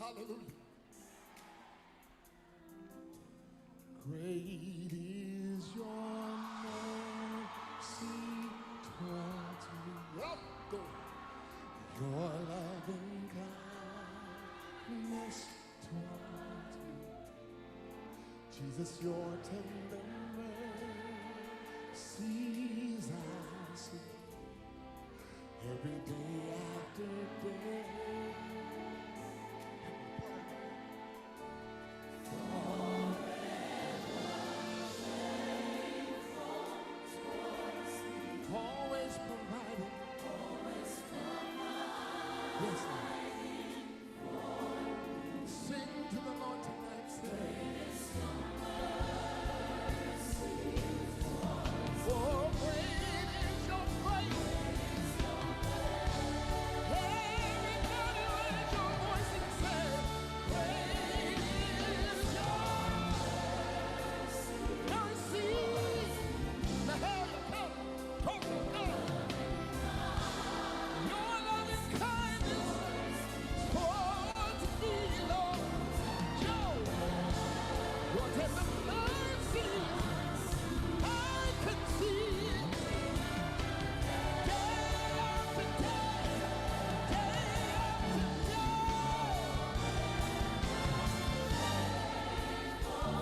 Hallelujah. Great is your mercy towards me. Up, go. Your loving kindness towards me. Jesus, your tender mercies I see every day after day. Always providing. Yes, Lord. Sing to the Lord tonight. Say, oh, great is your grace. Everybody raise your voice and say, great is your mercy. Now, hell, come, come, come. Your loving kindness towards me, Lord. Joe, your tender mercy, I can see day after day, day after day.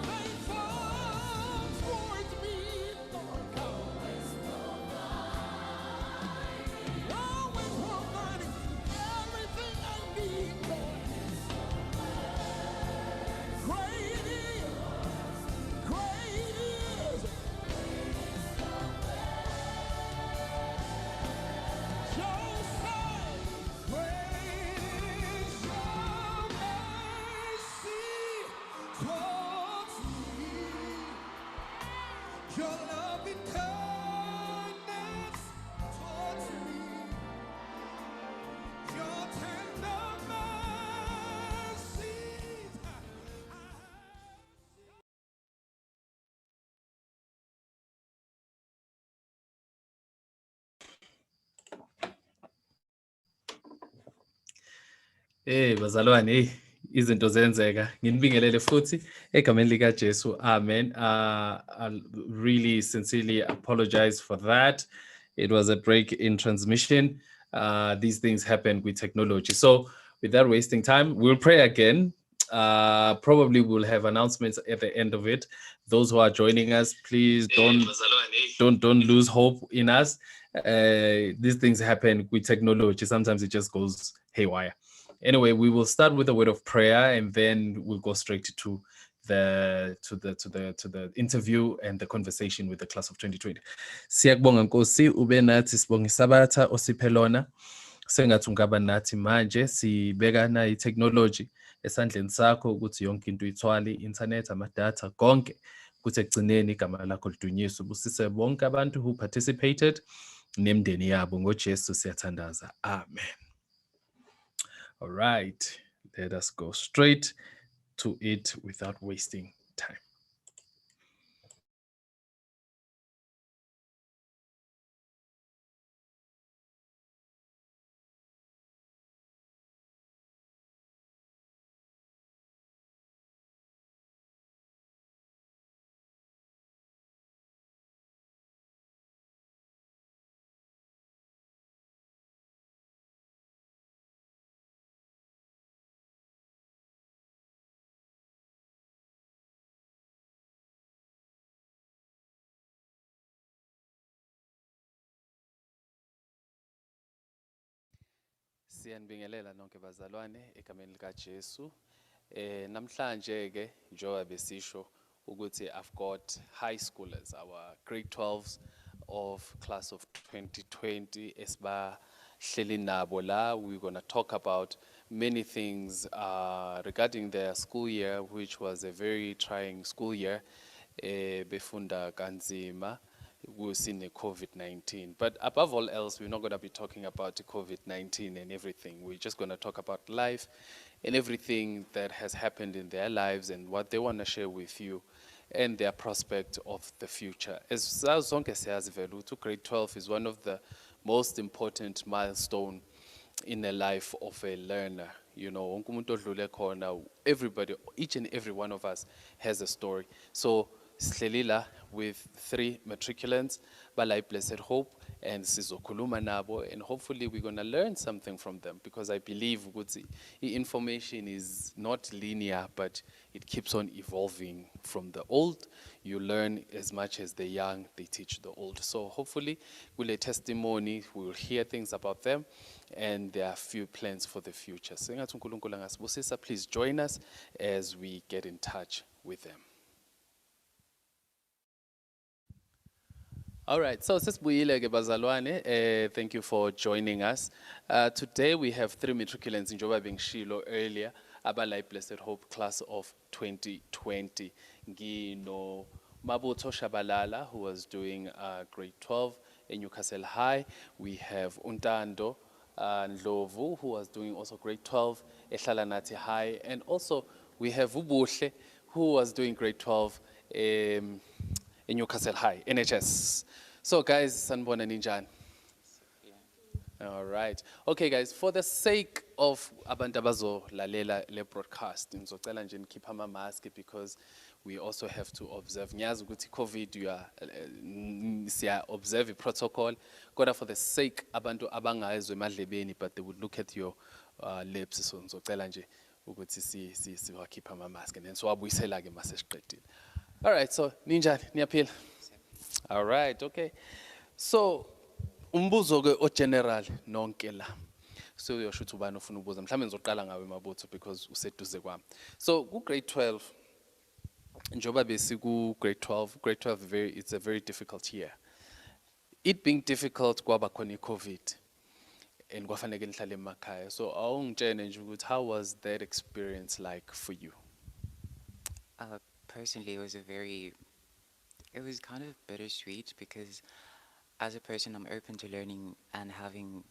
Faithful towards me, Lord God. Always providing everything I need, Lord. Great is, great is your sight. Great is your mercy towards me. Your loving kindness towards me. Your tender mercies. Bazalwane, izinto zenzeka. Nginibingelele futhi egameni lika Jesu. Amen. I really sincerely apologize for that. It was a break in transmission. These things happen with technology. So, without wasting time, we'll pray again. Probably we'll have announcements at the end of it. Those who are joining us, please don't lose hope in us. These things happen with technology. Sometimes it just goes haywire. Anyway, we will start with a word of prayer, and then we'll go straight to the interview and the conversation with the class of 2020. Siyakubonga Nkosi, ube nathi sibonga isabatha osiphe lona. Sengathi ungaba nathi manje, sibeka na i-technology esandleni sakho ukuthi yonke into ithwale, i-internet, ama-data, konke kuthi ekugcineni igama lakho lidunyiswe. Ubusise bonke abantu who participated nemndeni yabo. NgoJesu siyathandaza. Amen. All right, let us go straight to it without wasting time. Siyanibingelela nonke bazalwane egameni lika Jesu. Namhlanje ke njengoba besisho ukuthi I've got high schoolers, our grade 12s of class of 2020 esibahleli nabo la. We're going to talk about many things regarding their school year, which was a very trying school year. Befunda kanzima. We'll see the COVID-19. But above all else, we're not going to be talking about the COVID-19 and everything. We're just going to talk about life and everything that has happened in their lives and what they want to share with you and their prospect of the future. As zonke siyazi vele ukuthi grade 12 is one of the most important milestone in the life of a learner. you know, wonke umuntu odlule khona, everybody, each and every one of us has a story. So sihleli la with 3 matriculants bala Blessed Hope, and sizokhuluma nabo, and hopefully we're going to learn something from them, because I believe ukuthi information is not linear, but it keeps on evolving. From the old you learn as much as the young they teach the old. So hopefully kule testimony we will hear things about them, and there are few plans for the future. Sengathi uNkulunkulu angasibusisa. Please join us as we get in touch with them. All right, so sisibuyile ke bazalwane, thank you for joining us. Today we have 3 matriculants njengoba bengishilo earlier, abala Blessed Hope class of 2020. Ngino Mabutho Shabalala, who was doing grade 12 in Newcastle High. We have Untando Ndlovu, who was doing also grade 12 at Hlalanati High. And also we have Ubuhle, who was doing grade 12 in Newcastle High, NHS. So guys, sanibona ninjani? All right. Okay guys, for the sake of abantu abazolalela le broadcast, ngizocela nje nikhipha ama mask, because we also have to observe. Ngiyazi ukuthi COVID siya observe protocol, kodwa for the sake abantu abangayezwe emadlebeni but they would look at your lips, so ngizocela nje ukuthi siwakhipha ama mask, and then siwabuyisela ke mase siqedile. All right, so ninjani, niyaphila? All right, okay. So umbuzo ke o general nonke la. So uyosho ukuthi ubani ofuna ukubuza. Mhlawumbe ngizoqala ngawe Mabutho because useduze kwami. So ku grade 12, njoba besiku grade 12 it's a very difficult year. It being difficult kwaba khona iCovid, and kwafanele nihlale emakhaya. So awungitshene nje ukuthi how was that experience like for you? Personally, it was kind of bittersweet, because as a person, I'm open to learning and having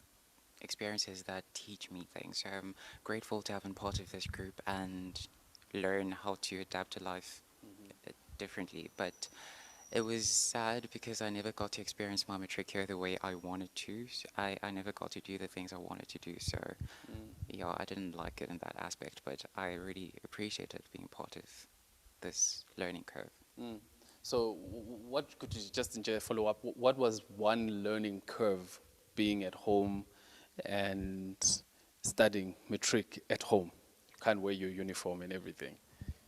experiences that teach me things. So I'm grateful to have been part of this group and learn how to adapt to life differently. But it was sad because I never got to experience my matric here the way I wanted to. I never got to do the things I wanted to do. So yeah, I didn't like it in that aspect, but I really appreciated being part of this learning curve. So what could you just follow up? What was one learning curve being at home and studying matric at home? You can't wear your uniform and everything.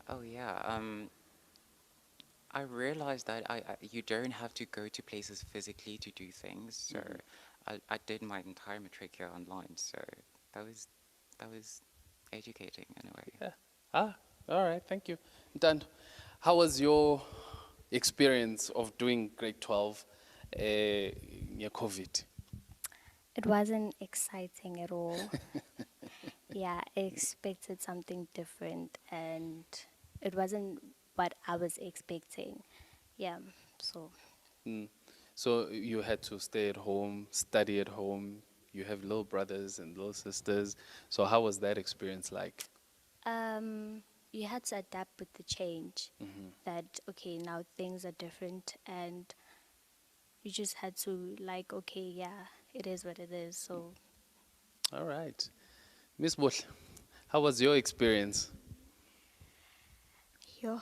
Oh yeah, I realized that you don't have to go to places physically to do things. So I did my entire matric here online. So that was educating in a way. Yeah. All right. Thank you. Dan, how was your experience of doing grade 12 near COVID? It wasn't exciting at all. Yeah, I expected something different, and it wasn't what I was expecting. Yeah, so. So you had to stay at home, study at home. You have little brothers and little sisters. So how was that experience like? You had to adapt with the change. That, okay, now things are different, and you just had to, like, okay, yeah, it is what it is. So. All right. Miss Bush, how was your experience? Yeah.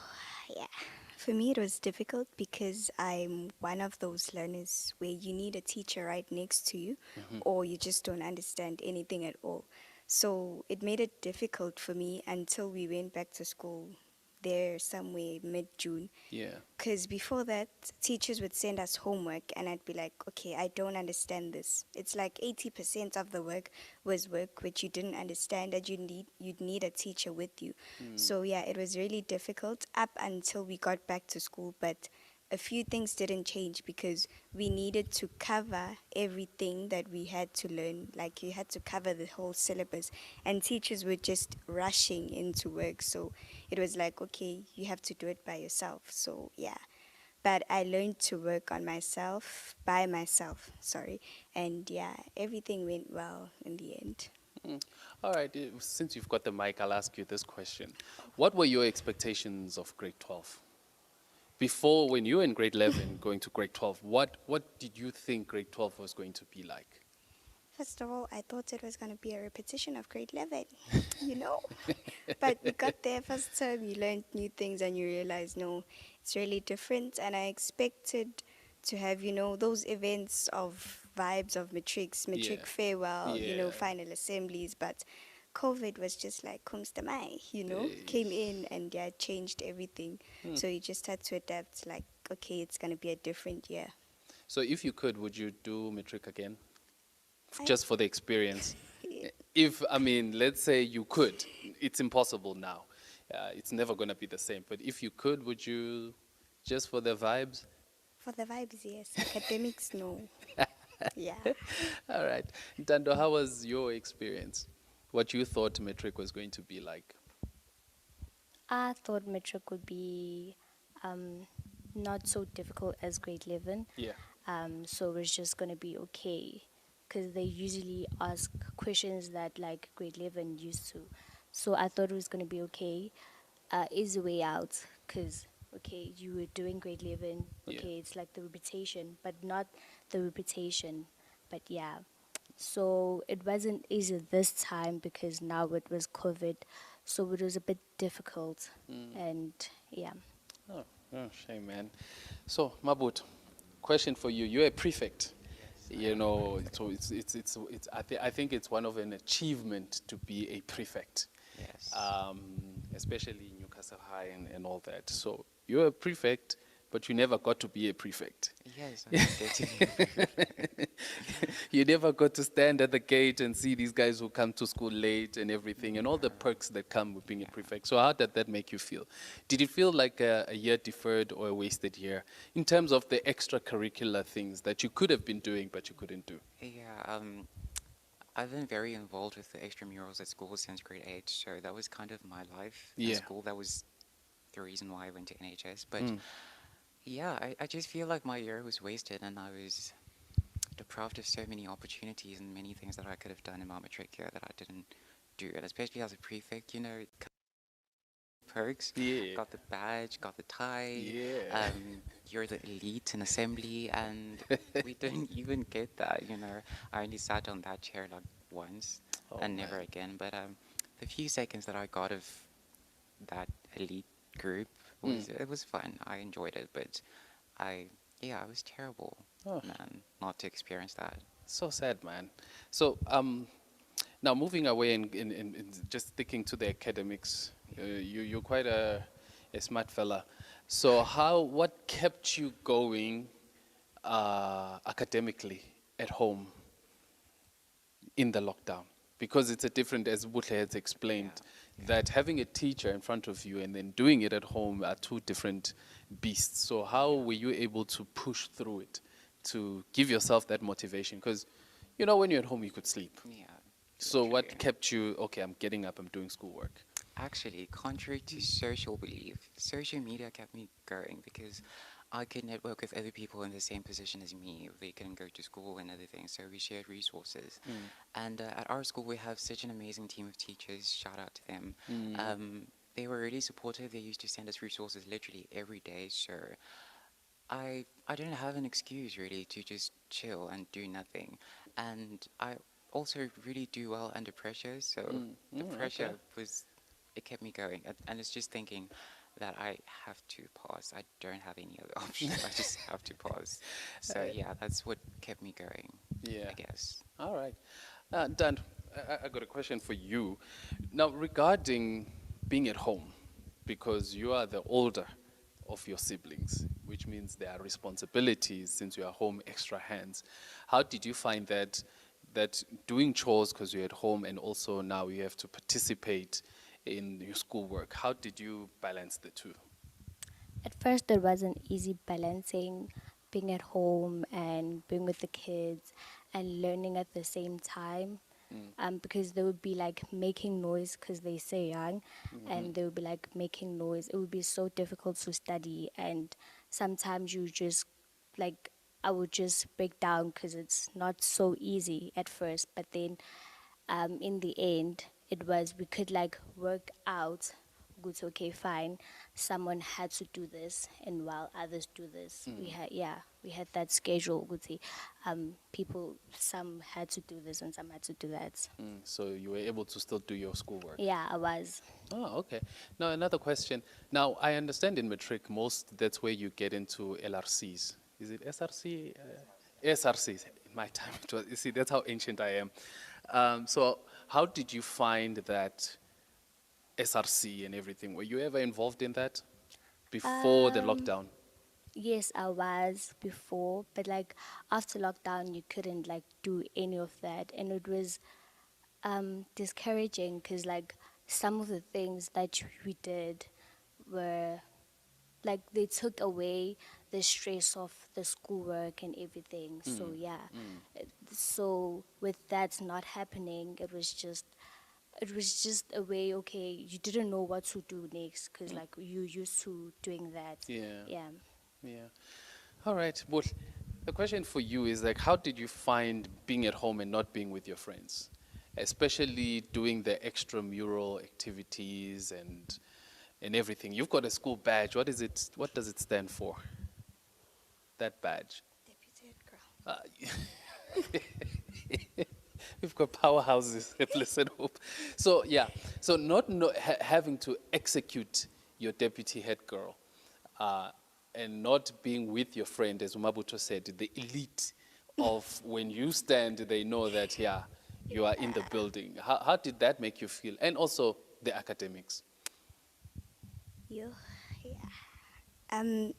For me, it was difficult because I'm one of those learners where you need a teacher right next to you, or you just don't understand anything at all. So it made it difficult for me until we went back to school there somewhere mid-June. Yeah. Because before that, teachers would send us homework and I'd be like, okay, I don't understand this. It's like 80% of the work was work which you didn't understand, and you'd need a teacher with you. So yeah, it was really difficult up until we got back to school, but a few things didn't change because we needed to cover everything that we had to learn. Like, you had to cover the whole syllabus, and teachers were just rushing into work. So it was like, okay, you have to do it by yourself. So yeah, but I learned to work on myself, by myself, sorry. And yeah, everything went well in the end. All right, since you've got the mic, I'll ask you this question. What were your expectations of grade 12? Before, when you were in grade 11 going to grade 12, what did you think grade 12 was going to be like? First of all, I thought it was going to be a repetition of grade 11, you know? But we got there first term, you learned new things and you realize, no, it's really different. And I expected to have, those events of vibes of matrics, Yeah. matric farewell, Yeah. final assemblies. But COVID was just like, Kumstamai, came Eish. in and yeah, changed everything. Hmm. So you just had to adapt, like, okay, it's going to be a different year. So if you could, would you do matric again? I, Just for the experience? If, I mean, let's say you could, it's impossible now. It's never going to be the same. But if you could, would you, just for the vibes? for the vibes, yes. Academics, no. Yeah. All right. Dando, how was your experience? What you thought metric was going to be like? I thought metric would be um, not so difficult as grade 11. Yeah. So it was just going to be okay. Because they usually ask questions that like grade 11 used to. So I thought it was going to be okay. Easy way out. Because, okay, you were doing grade 11. Yeah. Okay, it's like the repetition, but not the repetition. But yeah. So it wasn't easy this time because now it was COVID. So it was a bit difficult. And yeah. Oh, oh, shame, man. So, Mabut, question for you. You're a prefect. You know, so I think it's one of an achievement to be a prefect, Yes. especially in Newcastle High and all that. So you're a prefect, but you never got to be a prefect. Yes, I did get to. You never got to stand at the gate and see these guys who come to school late and everything, and all the perks that come with being a prefect. So how did that make you feel? Did it feel like a year deferred or a wasted year in terms of the extracurricular things that you could have been doing but you couldn't do? Yeah, I've been very involved with the extramurals at school since grade 8, so that was kind of my life Yeah. in school. That was the reason why I went to NHS. But Mm. yeah, I just feel like my year was wasted and I was deprived of so many opportunities and many things that I could have done in my matric year that I didn't do. And especially as a prefect, perks. Yeah. Got the badge, got the tie. Yeah. You're the elite in assembly, and we didn't even get that. I only sat on that chair like once, Oh, and never man. again. But the few seconds that I got of that elite group it was fun. I enjoyed it, but it was terrible, Oh. man, not to experience that. So sad, man. So now moving away and just sticking to the academics, you're quite a smart fella. So what kept you going academically at home in the lockdown? Because it's a different, as Butle has explained, that having a teacher in front of you and then doing it at home are two different beasts. So how were you able to push through it to give yourself that motivation? Because, when you're at home, you could sleep. Yeah. So what literally. kept you, okay, I'm getting up, I'm doing schoolwork? Actually, contrary to social belief, social media kept me going because I could network with other people in the same position as me. They couldn't go to school and other things, so we shared resources. And at our school, we have such an amazing team of teachers. Shout out to them. They were really supportive. They used to send us resources literally every day. So I didn't have an excuse really to just chill and do nothing. And I also really do well under pressure. So the pressure Okay. it kept me going. And it's just thinking that I have to pause. I don't have any other option. I just have to pause. So yeah, that's what kept me going, Yeah. I guess. All right. Dan, I got a question for you. Now, regarding being at home, because you are the older of your siblings, which means there are responsibilities since you are home, extra hands. How did you find that doing chores because you're at home and also now you have to participate in your schoolwork? How did you balance the two? At first, it wasn't easy balancing being at home and being with the kids and learning at the same time. Because they would be like making noise because they say young, and they would be like making noise. It would be so difficult to study, and sometimes you just like I would just break down because it's not so easy at first. But then, in the end, it was we could like work out. Good, okay, fine. someone had to do this, and while others do this. We had that schedule. Ukuthi, people, some had to do this and some had to do that. So you were able to still do your schoolwork. Yeah, I was. Oh, okay. Now another question. Now I understand in matric most that's where you get into LRCs. Is it SRC? SRCs. In my time, it was. You see, that's how ancient I am. So how did you find that SRC and everything? Were you ever involved in that before the lockdown? Yes, I was before, but like after lockdown, you couldn't like do any of that, and it was discouraging because like some of the things that we did were like they took away the stress of the schoolwork and everything. So yeah, so with that not happening, it was just a way. Okay, you didn't know what to do next because like you used to doing that. Yeah. Yeah. Yeah. All right. Well, the question for you is like, how did you find being at home and not being with your friends, especially doing the extramural activities and everything? You've got a school badge. What is it? What does it stand for? That badge. Deputy head girl. We've got powerhouses at Blessed Hope. So yeah, so not having to execute your deputy head girl, and not being with your friend, as Umabuto said, the elite of when you stand, they know that yeah, you are in the building. How did that make you feel? And also the academics. Yeah.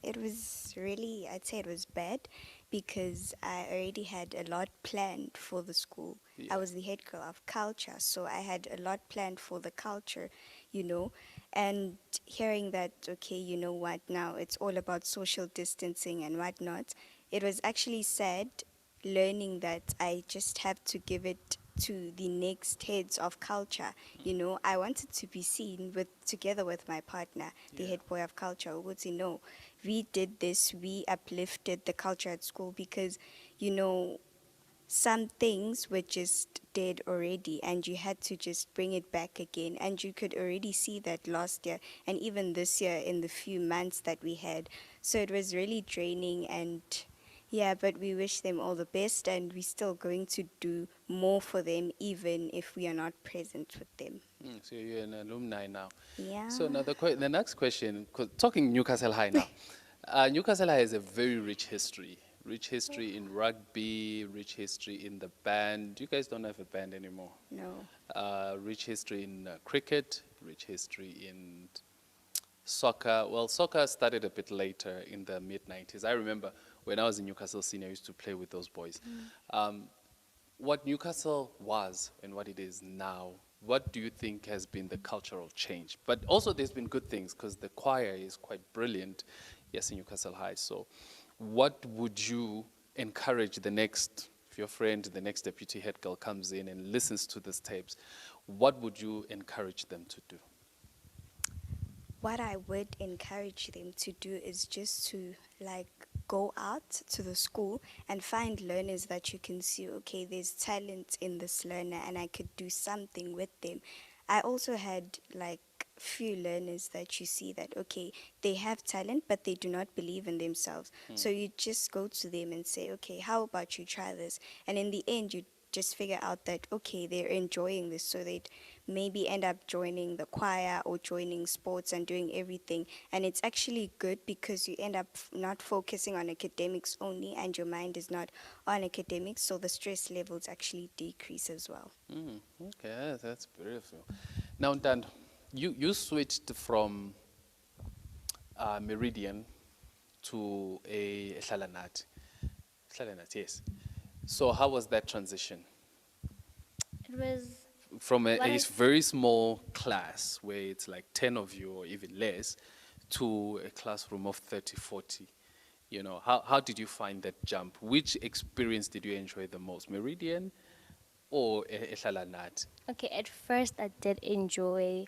It was really, I'd say it was bad because I already had a lot planned for the school. Yeah. I was the head girl of culture, so I had a lot planned for the culture, you know. And hearing that, okay, you know what, now it's all about social distancing and whatnot, it was actually sad learning that I just have to give it to the next heads of culture. You know, I wanted to be seen with together with my partner, the Yeah. head boy of culture. Would say no, we did this. We uplifted the culture at school because, you know, some things were just dead already and you had to just bring it back again, and you could already see that last year and even this year in the few months that we had. So it was really draining, and yeah, but we wish them all the best, and we're still going to do more for them even if we are not present with them. So you're an alumni now. Yeah. So now the next question, 'cause talking Newcastle High now. Newcastle High has a very rich history. Rich history in rugby, rich history in the band. You guys don't have a band anymore. No. Rich history in cricket, rich history in soccer. Well, soccer started a bit later in the mid-90s. I remember when I was in Newcastle Senior, I used to play with those boys. What Newcastle was and what it is now, what do you think has been the cultural change? But also there's been good things because the choir is quite brilliant, yes, in Newcastle High. So what would you encourage the next, if your friend, the next deputy head girl comes in and listens to these tapes, what would you encourage them to do? What I would encourage them to do is just to like go out to the school and find learners that you can see, okay, there's talent in this learner and I could do something with them. I also had like few learners that you see that, okay, they have talent but they do not believe in themselves. So you just go to them and say, okay, how about you try this? And in the end you just figure out that, okay, they're enjoying this, so they'd maybe end up joining the choir or joining sports and doing everything. And it's actually good because you end up not focusing on academics only and your mind is not on academics, so the stress levels actually decrease as well. Okay, that's beautiful. Now, Dan, you switched from Meridian to a Hlalanat. Hlalanat, yes. So how was that transition? It was From What a I- very small class where it's like 10 of you or even less to a classroom of 30, 40. You know, how did you find that jump? Which experience did you enjoy the most, Meridian or Hlalanat? Okay, at first I did enjoy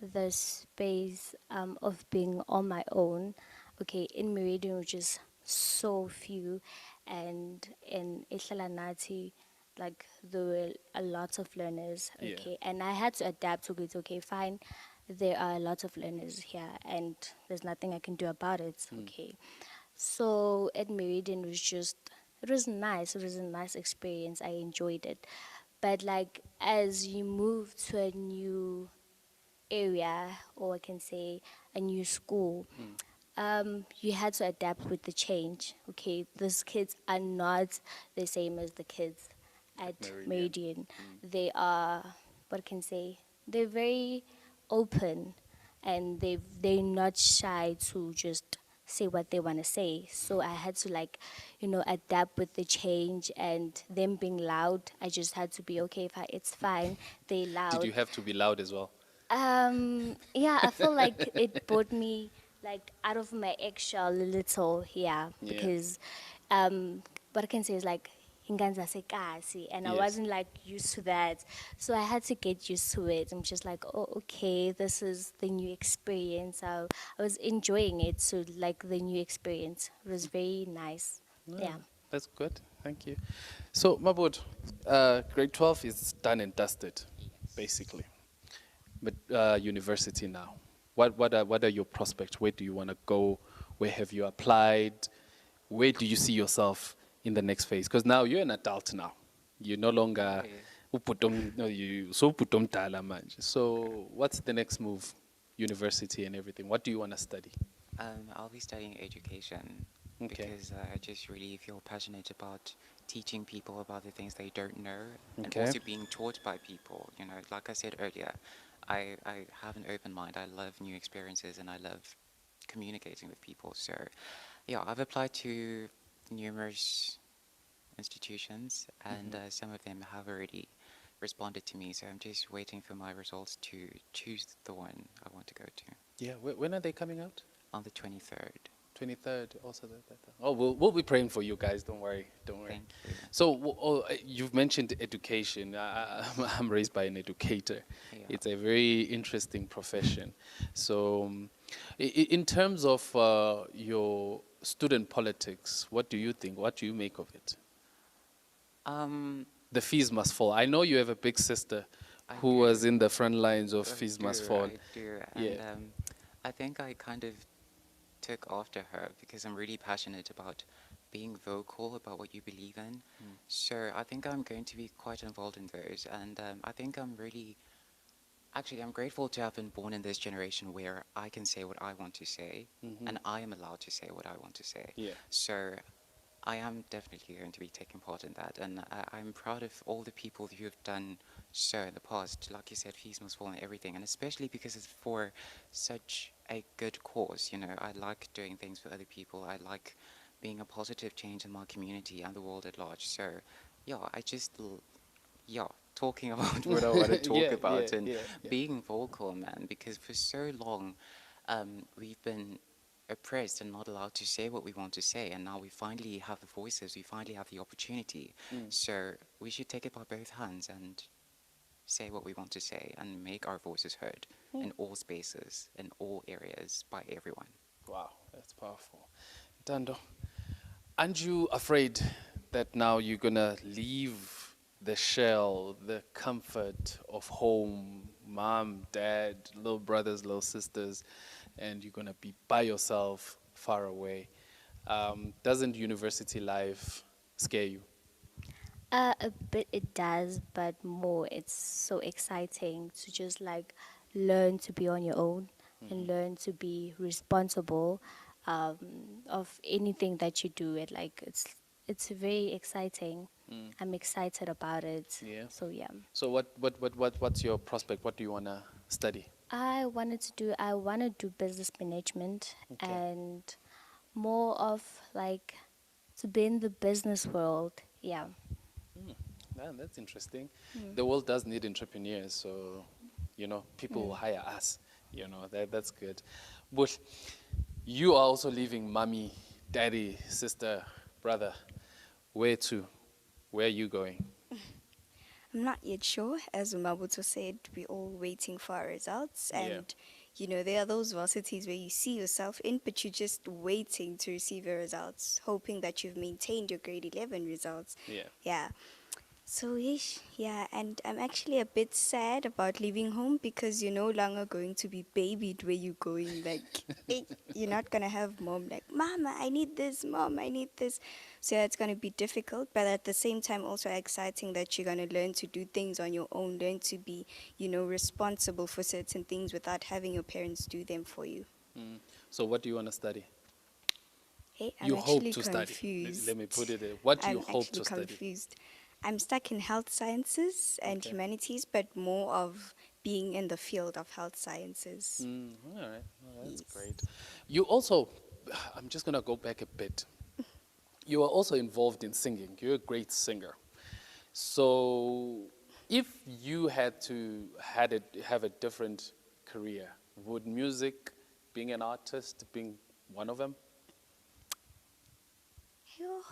the space of being on my own. Okay, in Meridian, which is so few, and in Ishalanati, like there were a lot of learners. Yeah. Okay, and I had to adapt to it. Okay, fine. there are a lot of learners here, and there's nothing I can do about it. Okay. So at Meridian was just, it was nice. It was a nice experience. I enjoyed it. But like as you move to a new area, or I can say a new school, you had to adapt with the change. Okay, these kids are not the same as the kids at Meridian. Meridian. They are, what I can say, they're very open, and they're not shy to just say what they want to say. So I had to like, adapt with the change, and them being loud. I just had to be okay. If it's fine, they Did loud. you have to be loud as well? Yeah, I feel like it brought me like out of my eggshell a little, yeah, Yeah. because what I can say is like inganza sekasi, and I Yes. wasn't like used to that, so I had to get used to it. I'm just like, oh, okay, this is the new experience. I was enjoying it, so like the new experience, it was very nice. Yeah. That's good. Thank you. So, Mabud, grade 12 is done and dusted, basically. But university now. What are your prospects? Where do you want to go? Where have you applied? Where do you see yourself in the next phase? Because now you're an adult now. You're no longer no, you so uputomdala manje. So what's the next move? University and everything. What do you want to study? I'll be studying education Okay. because I just really feel passionate about teaching people about the things they don't know and Okay. also being taught by people. You know, like I said earlier, I have an open mind. I love new experiences and I love communicating with people. So, yeah, I've applied to numerous institutions and some of them have already responded to me. So I'm just waiting for my results to choose the one I want to go to Yeah. When are they coming out? on the 23rd. 23rd. Also that. Oh, we'll be praying for you guys. Don't worry. Don't worry. Thank you. So you've mentioned education. I'm raised by an educator. Yeah. It's a very interesting profession. So, in terms of your student politics, what do you think? What do you make of it? Um, The fees must fall. I know you have a big sister I who was do. in the front lines of I fees must do, fall. I do. Yeah. And I think I kind of took after her because I'm really passionate about being vocal about what you believe in. So I think I'm going to be quite involved in those. And I think actually, I'm grateful to have been born in this generation where I can say what I want to say and I am allowed to say what I want to say. Yeah. So I am definitely going to be taking part in that, and I'm proud of all the people who have done so in the past. Like you said, fees must fall and everything, and especially because it's for such a good cause. You know, I like doing things for other people. I like being a positive change in my community and the world at large. So, yeah, yeah, talking about what I want to talk Yeah, about yeah, and yeah. being vocal, man, because for so long we've been oppressed and not allowed to say what we want to say, and now we finally have the voices, we finally have the opportunity. So we should take it by both hands and say what we want to say and make our voices heard in all spaces, in all areas, by everyone. Wow, that's powerful. Dando, aren't you afraid that now you're gonna leave the shell, the comfort of home, mom, dad, little brothers, little sisters, and you're gonna be by yourself, far away? Doesn't university life scare you? A bit it does, but more it's so exciting to just like learn to be on your own and learn to be responsible um, of anything that you do. It like it's very exciting. I'm excited about it. Yeah. So yeah. So what's your prospect? What do you wanna study? I want to do business management Okay. and more of like to be in the business world. Yeah. Man, that's interesting. The world does need entrepreneurs, so people will hire us. That's good. But you are also leaving mommy, daddy, sister, brother. Where to? Where are you going? I'm not yet sure. As Mabuto said, we're all waiting for our results. Yeah. And, there are those varsities where you see yourself in, but you're just waiting to receive your results, hoping that you've maintained your grade 11 results. Yeah. Yeah. So, yeah, and I'm actually a bit sad about leaving home because you're no longer going to be babied where you're going. Like, you're not going to have mom, like, Mama, I need this, Mom, I need this. So, yeah, it's going to be difficult, but at the same time, also exciting that you're going to learn to do things on your own, learn to be, responsible for certain things without having your parents do them for you. Mm. So what do you want to study? Hey, I'm You hope actually to study. confused. Let me put it there. What do you I'm hope actually to study? confused. I'm stuck in health sciences and Okay. humanities, but more of being in the field of health sciences. All right. Well, that's great. Yes. You also, I'm just going to go back a bit. You are also involved in singing. You're a great singer. So, if you had to have a different career, would music, being an artist, being one of them? Phew.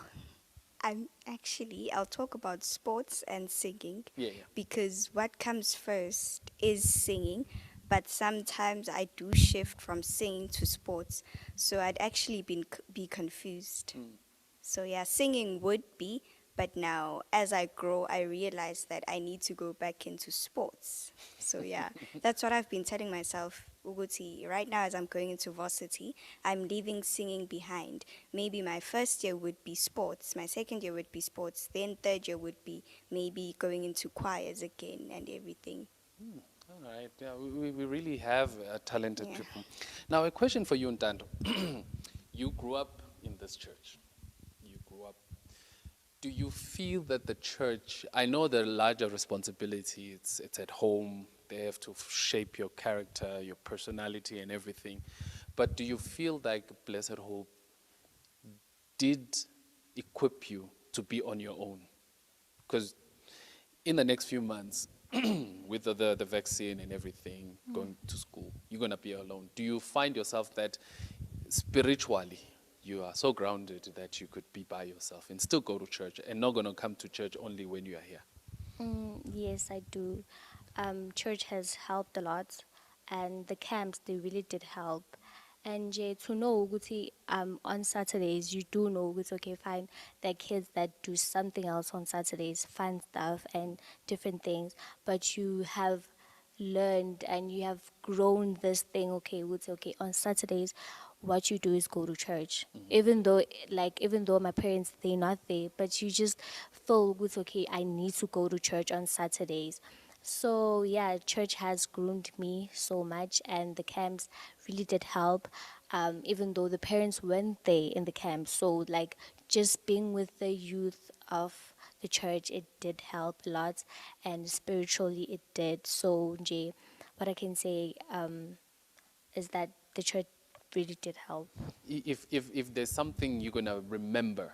I'll talk about sports and singing Yeah, yeah. because what comes first is singing, but sometimes I do shift from singing to sports. So I'd actually be confused. So yeah, singing would be, but now as I grow, I realize that I need to go back into sports. So yeah, that's what I've been telling myself. Uguti, right now as I'm going into varsity, I'm leaving singing behind. Maybe my first year would be sports, my second year would be sports, then third year would be maybe going into choirs again and everything. All right. Yeah, we really have talented Yeah. people. Now, a question for you, Ntando. You grew up in this church. You grew up. Do you feel that the church, I know the larger responsibility, it's at home, they have to shape your character, your personality, and everything. But do you feel like Blessed Hope did equip you to be on your own? Because in the next few months, with the vaccine and everything, going to school, you're going to be alone. Do you find yourself that spiritually you are so grounded that you could be by yourself and still go to church and not going to come to church only when you are here? Yes, I do. Church has helped a lot, and the camps they really did help. And to know ukuthi, on Saturdays you do know it's okay, fine. There are kids that do something else on Saturdays, fun stuff and different things, but you have learned and you have grown this thing. Okay, it's okay on Saturdays. What you do is go to church, even though my parents they're not there, but you just feel it's okay. I need to go to church on Saturdays. So yeah, church has groomed me so much, and the camps really did help. Even though the parents weren't there in the camp, so like just being with the youth of the church, it did help a lot, and spiritually it did. So Jay, what I can say is that the church really did help. If there's something you're going to remember,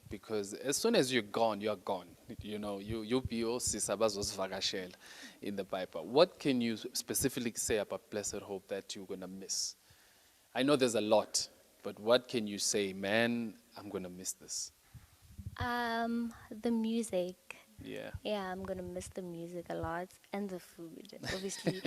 because as soon as you're gone, you're gone. You know, you'll be osisabazosvakashela in the Bible. What can you specifically say about Blessed Hope that you're going to miss? I know there's a lot, but what can you say, man, I'm going to miss this? The music. Yeah. Yeah, I'm gonna miss the music a lot and the food. Obviously,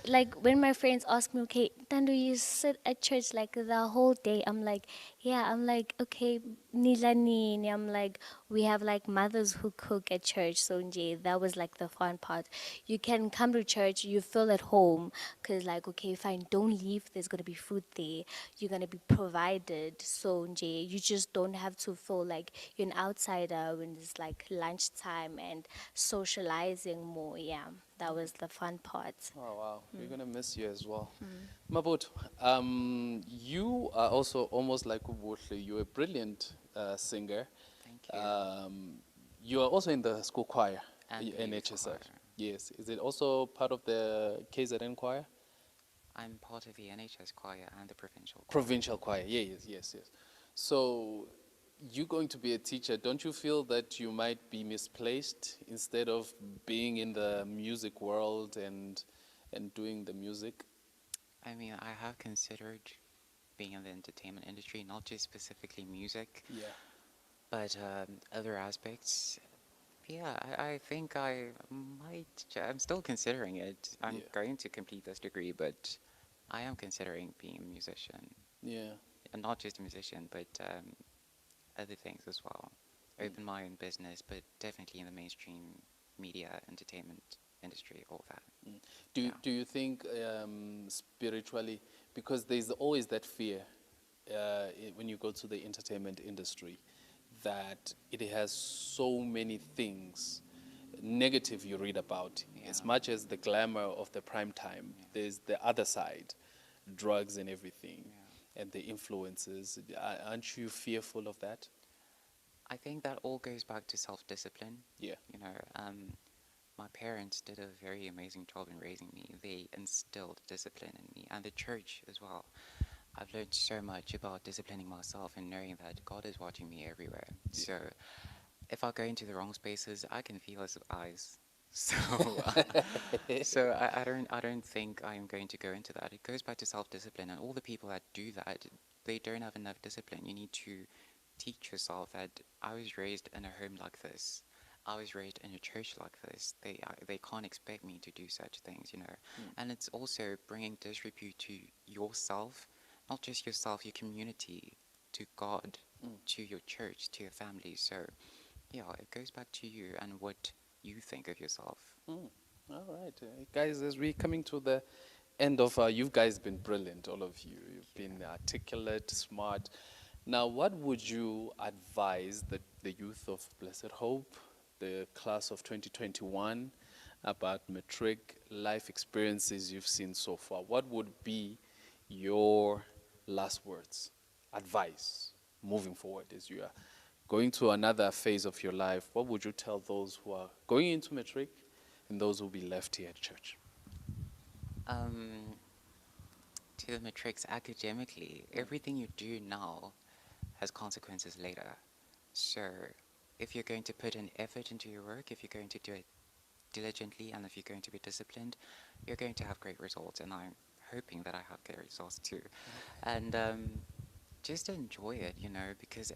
like when my friends ask me, "Okay, Tando, you sit at church like the whole day." I'm like, "Yeah." I'm like, "Okay, nila nini." I'm like, we have like mothers who cook at church, so nje, that was like the fun part. You can come to church, you feel at home, cause like, okay, fine, don't leave. There's gonna be food there. You're gonna be provided. So nje, you just don't have to feel like you're an outsider when it's like lunchtime and socializing more. Yeah, that was the fun part. Oh, wow. We're going to miss you as well. Mabut, you are also almost like Ubuhle. You're a brilliant singer. Thank you. You are also in the school choir, And the youth NHSR. choir. Yes. Is it also part of the KZN choir? I'm part of the NHS choir and the provincial choir. Provincial choir. Yeah, yes. So you're going to be a teacher. Don't you feel that you might be misplaced instead of being in the music world and doing the music? I mean, I have considered being in the entertainment industry, not just specifically music, Yeah. but other aspects. Yeah, I think I might. I'm still considering it. I'm Yeah. going to complete this degree, but I am considering being a musician. Yeah. And not just a musician, but other things as well. open my own business, but definitely in the mainstream media, entertainment industry, all that. Yeah. Do you think spiritually, because there's always that fear when you go to the entertainment industry, that it has so many things negative you read about. As Yeah. much as the glamour of the prime time, there's the other side, drugs and everything, and the influences. Aren't you fearful of that? I think that all goes back to self-discipline. Yeah. You know, my parents did a very amazing job in raising me. They instilled discipline in me, and the church as well. I've learned so much about disciplining myself and knowing that God is watching me everywhere. So if I go into the wrong spaces, I can feel His eyes. So, I don't think I'm going to go into that. It goes back to self-discipline, and all the people that do that, they don't have enough discipline. You need to teach yourself that I was raised in a home like this. I was raised in a church like this. They can't expect me to do such things, you know. And it's also bringing disrepute to yourself, not just yourself, your community, to God, to your church, to your family. So, yeah, it goes back to you and what you think of yourself. Mm. All right, guys, as we're coming to the end of, you guys been brilliant, all of you. You've been articulate, smart. Now, what would you advise the youth of Blessed Hope, the class of 2021, about matric life experiences you've seen so far? What would be your last words, advice, moving forward as you are going to another phase of your life? What would you tell those who are going into matric and those who will be left here at church? Um, to the matrix academically, everything you do now has consequences later. So if you're going to put an effort into your work, if you're going to do it diligently, and if you're going to be disciplined, you're going to have great results. And I'm hoping that I have great results too. And just enjoy it, you know, because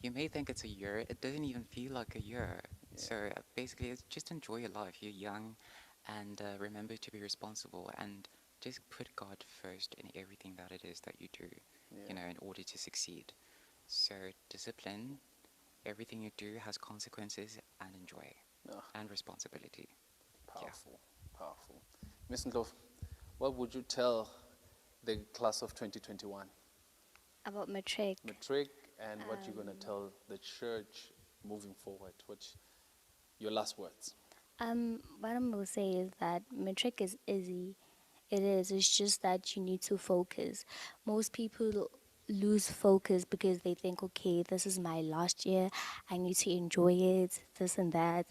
you may think it's a year, it doesn't even feel like a year. So basically, it's just enjoy your life. You're young, and remember to be responsible, and just put God first in everything that it is that you do, you know, in order to succeed. So discipline, everything you do has consequences, and enjoy, and responsibility. Powerful, powerful. Ms. Ndlovu, what would you tell the class of 2021? About matric. Matric, and what you're going to tell the church moving forward? What's your last words? What I'm gonna say is that matric is easy. It is. It's just that you need to focus. Most people lose focus because they think, okay, this is my last year. I need to enjoy it, this and that.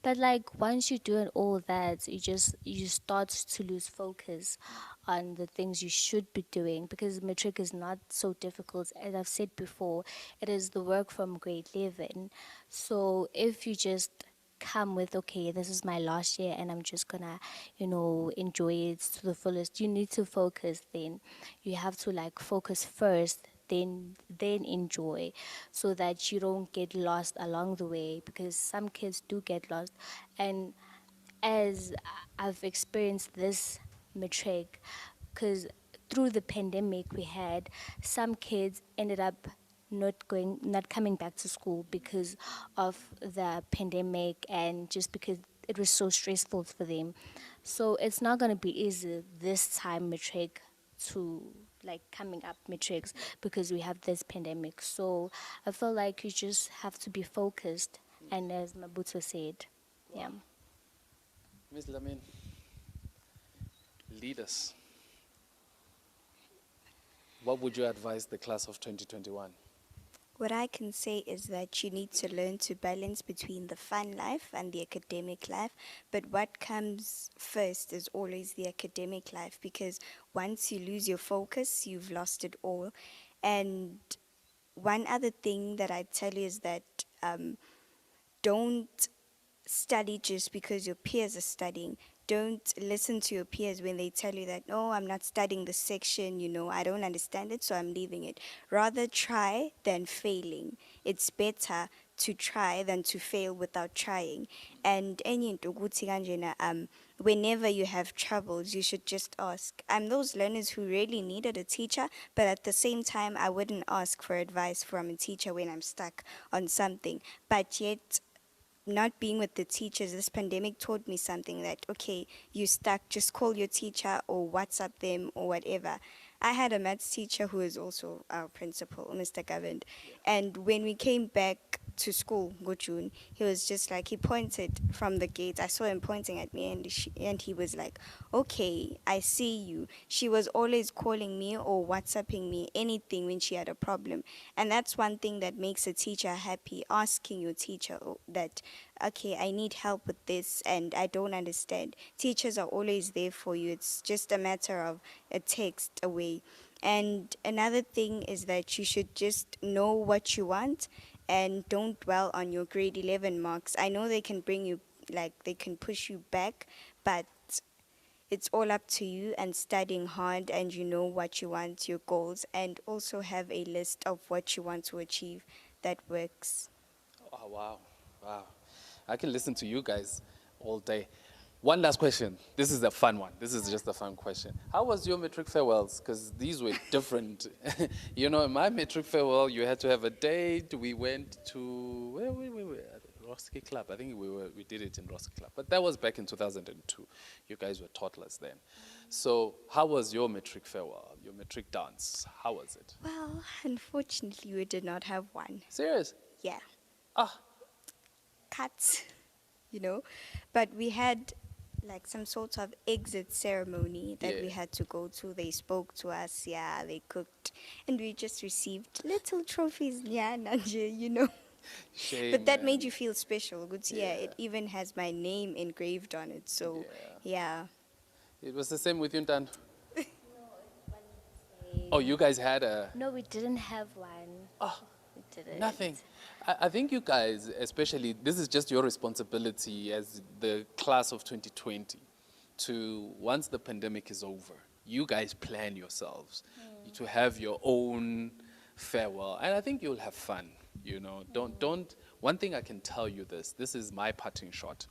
But like once you're doing all that, you start to lose focus on the things you should be doing because matric is not so difficult. As I've said before, it is the work from grade 11. So if you just come with, okay, this is my last year and I'm just gonna, enjoy it to the fullest, you need to focus. Then you have to like focus first, then enjoy, so that you don't get lost along the way, because some kids do get lost. And as I've experienced this matric, because through the pandemic we had, some kids ended up not coming back to school because of the pandemic and just because it was so stressful for them. So it's not going to be easy this time matric to like coming up matrix because we have this pandemic. So I feel like you just have to be focused, and as Mabuto said, yeah. Ms. Lamin, lead us. What would you advise the class of 2021? What I can say is that you need to learn to balance between the fun life and the academic life. But what comes first is always the academic life, because once you lose your focus, you've lost it all. And one other thing that I tell you is that don't study just because your peers are studying. Don't listen to your peers when they tell you that, no, I'm not studying this section, I don't understand it, so I'm leaving it. Rather try than failing. It's better to try than to fail without trying. And enye into ukuthi kanjena, whenever you have troubles, you should just ask. I'm those learners who really needed a teacher, but at the same time, I wouldn't ask for advice from a teacher when I'm stuck on something. But yet, not being with the teachers, this pandemic taught me something that, okay, you stuck, just call your teacher or WhatsApp them or whatever. I had a maths teacher who is also our principal, Mr. Govind. And when we came back to school, go June, he was just like, he pointed from the gate. I saw him pointing at me, and he was like, okay, I see you. She was always calling me or WhatsApping me anything when she had a problem. And that's one thing that makes a teacher happy, asking your teacher that, okay, I need help with this and I don't understand. Teachers are always there for you. It's just a matter of a text away. And another thing is that you should just know what you want and don't dwell on your grade 11 marks. I know they can bring you, like, they can push you back, but it's all up to you and studying hard, and you know what you want, your goals, and also have a list of what you want to achieve that works. Oh, wow. Wow. I can listen to you guys all day. One last question. This is a fun one. This is just a fun question. How was your matric farewells? Because these were different. You know, in my matric farewell, you had to have a date. We went to, where we were? Roski Club. I think we did it in Roski Club. But that was back in 2002. You guys were toddlers then. So how was your matric farewell, your matric dance? How was it? Well, unfortunately, we did not have one. Serious? Yeah, Ah, cuts, you know. But we had like some sort of exit ceremony that we Yeah. had to go to. They spoke to us, yeah, they cooked, and we just received little trophies, yeah, Nanje, you know. shame, But that man. made you feel special. Good, yeah, Yeah. it even has my name engraved on it. So, Yeah. yeah. It was the same with you, Ntan. Oh, Same. you guys had a No, we didn't have one. We didn't. nothing. I think you guys, especially, this is just your responsibility as the class of 2020 to, once the pandemic is over, you guys plan yourselves to have your own farewell. And I think you'll have fun, you know. Don't, one thing I can tell you this is my parting shot.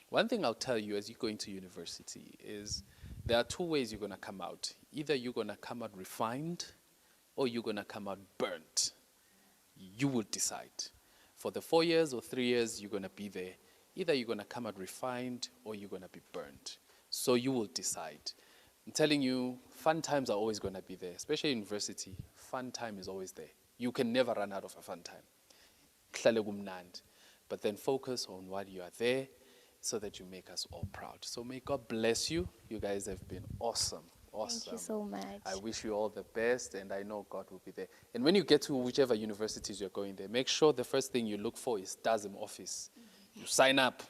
One thing I'll tell you as you go into university is there are two ways you're going to come out. Either you're going to come out refined or you're going to come out burnt. You will decide. For the 4 years or 3 years you're going to be there, either you're going to come out refined or you're going to be burnt. So you will decide. I'm telling you, fun times are always going to be there, especially in university. Fun time is always there. You can never run out of a fun time. Kuhlale kumnandi. But then focus on what you are there so that you make us all proud. So may God bless you. You guys have been awesome. Awesome. Thank you so much. I wish you all the best, and I know God will be there. And when you get to whichever universities you're going there, make sure the first thing you look for is STASM office. You sign up,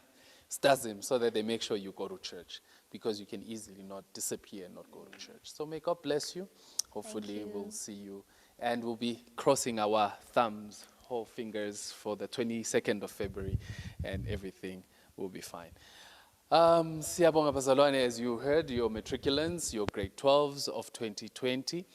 STASM, so that they make sure you go to church, because you can easily not disappear and not go to church. So may God bless you. Hopefully you. we'll see you, and we'll be crossing our thumbs, whole fingers for the 22nd of February, and everything will be fine. Siyabonga bazalwane, as you heard, your matriculants, your grade 12s of 2020.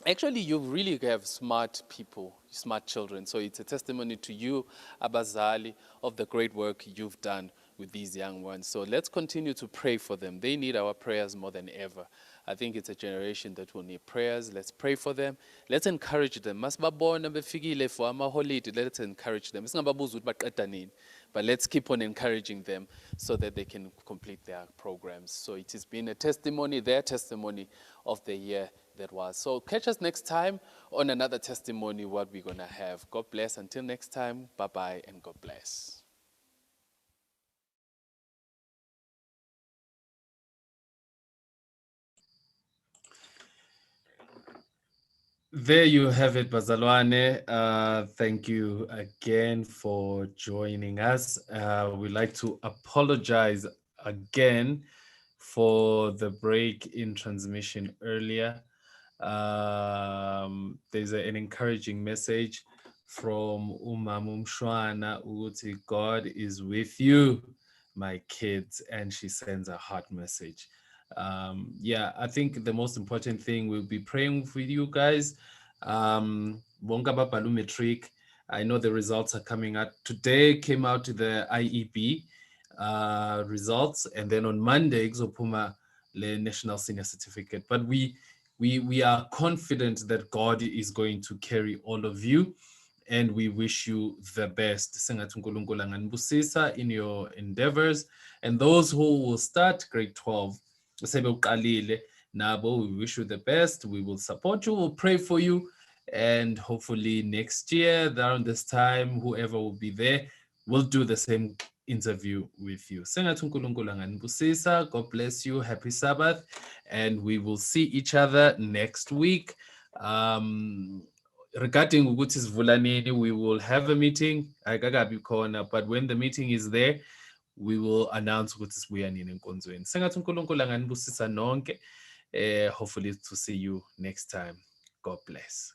Actually, you really have smart people, smart children. So it's a testimony to you, Abazali, of the great work you've done with these young ones. So let's continue to pray for them. They need our prayers more than ever. I think it's a generation that will need prayers. Let's pray for them. Let's encourage them. Masibabona befikile for ama-holiday. Let's encourage them. Singababuza ukuthi baqeda nini, but let's keep on encouraging them so that they can complete their programs. So it has been a testimony, their testimony of the year that was. So catch us next time on another testimony, what we're going to have. God bless. Until next time, bye-bye and God bless. There you have it, Bazalwane. Thank you again for joining us. We'd like to apologize again for the break in transmission earlier. There's an encouraging message from Umam Mshwana Uti, God is with you, my kids, and she sends a heart message. Yeah, I think the most important thing, we'll be praying for you guys. Bonga Babalu Metric. I know the results are coming out. Today came out the IEB. results, and then on Monday kuzophuma le national senior certificate. But we are confident that God is going to carry all of you, and we wish you the best. Sengathi uNkulunkulu anganibusisa in your endeavors, and those who will start grade 12 sebewuqalile nabo, we wish you the best. We will support you, we'll pray for you, and hopefully next year around this time, whoever will be there will do the same interview with you. Sengathi uNkulunkulu anganibusisa. God bless you. Happy Sabbath, and we will see each other next week. Regarding ukuthi sivula nini, we will have a meeting. Ayikakabi khona, but when the meeting is there, we will announce ukuthi sibuya nini enkonzweni. Sengathi uNkulunkulu anganibusisa nonke. Hopefully to see you next time. God bless.